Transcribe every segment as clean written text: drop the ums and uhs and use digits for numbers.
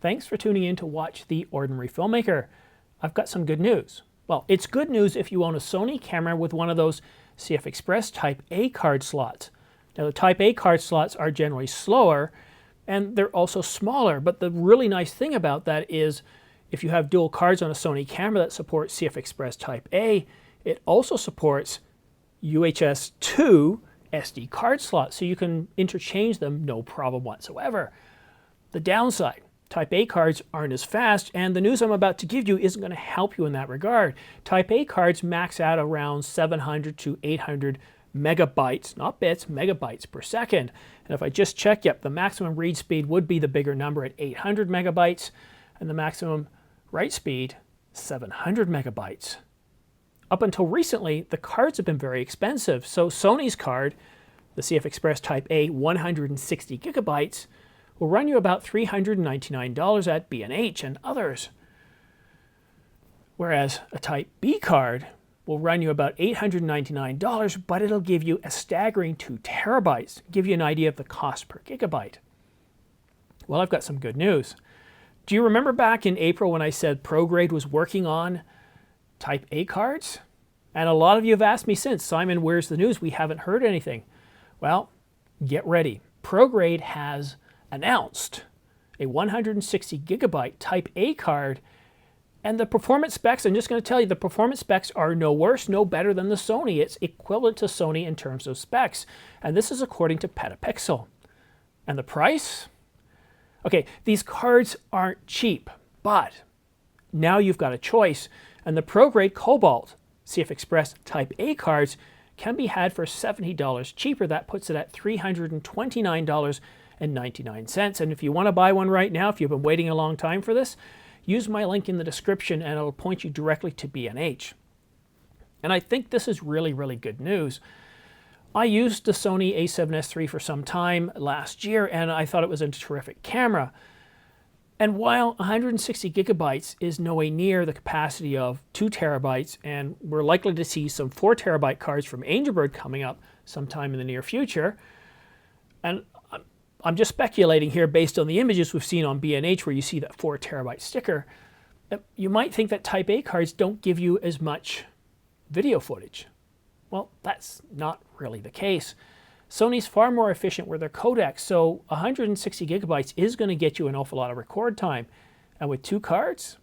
Thanks for tuning in to watch The Ordinary Filmmaker. I've got some good news. Well, it's good news if you own a Sony camera with one of those CFexpress Type A card slots. Now, the Type A card slots are generally slower, and they're also smaller, but the really nice thing about that is if you have dual cards on a Sony camera that supports CFexpress Type A, it also supports UHS 2 SD card slots, so you can interchange them no problem whatsoever. The downside, Type A cards aren't as fast, and the news I'm about to give you isn't going to help you in that regard. Type A cards max out around 700 to 800 megabytes, not bits, megabytes per second. And if I just check, yep, the maximum read speed would be the bigger number at 800 megabytes, and the maximum write speed, 700 megabytes. Up until recently, the cards have been very expensive. So Sony's card, the CFexpress Type A 160 gigabytes, will run you about $399 at B&H and others. Whereas a Type B card will run you about $899, but it'll give you a staggering 2 terabytes, give you an idea of the cost per gigabyte. Well, I've got some good news. Do you remember back in April when I said Prograde was working on Type A cards? And a lot of you have asked me since, Simon, where's the news? We haven't heard anything. Well, get ready. Prograde has announced a 160 gigabyte Type A card, and the performance specs, I'm just going to tell you, the performance specs are no worse, no better than the Sony. It's equivalent to Sony in terms of specs, and this is according to Petapixel. And the price? Okay, these cards aren't cheap, but now you've got a choice, and the Prograde Cobalt CFexpress Type A cards can be had for $70 cheaper. That puts it at $329.99. And if you want to buy one right now, if you've been waiting a long time for this, use my link in the description and it'll point you directly to B&H. And I think this is really, really good news. I used the Sony a7S III for some time last year, and I thought it was a terrific camera. And while 160 gigabytes is nowhere near the capacity of 2 terabytes, and we're likely to see some 4 terabyte cards from Angelbird coming up sometime in the near future, and I'm just speculating here based on the images we've seen on B&H where you see that 4 terabyte sticker, you might think that Type A cards don't give you as much video footage. Well, that's not really the case. Sony's far more efficient with their codecs, so 160 gigabytes is going to get you an awful lot of record time. And with 2 cards,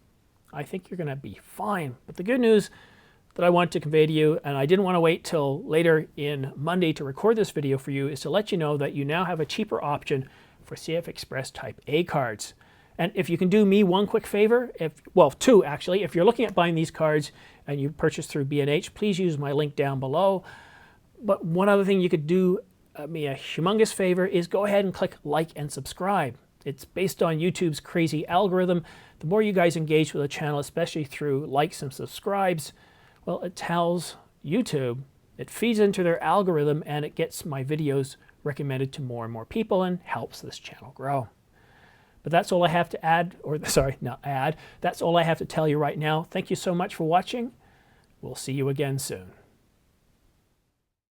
I think you're going to be fine. But the good news that I want to convey to you, and I didn't want to wait till later in Monday to record this video for you, is to let you know that you now have a cheaper option for CFexpress Type A cards. And if you can do me one quick favor, well, 2 actually, if you're looking at buying these cards and you purchase through B&H, please use my link down below. But one other thing you could do me a humongous favor is go ahead and click like and subscribe. It's based on YouTube's crazy algorithm. The more you guys engage with the channel, especially through likes and subscribes, well, it tells YouTube, it feeds into their algorithm and it gets my videos recommended to more and more people and helps this channel grow. But that's all I have to add, or sorry, not add. That's all I have to tell you right now. Thank you so much for watching. We'll see you again soon.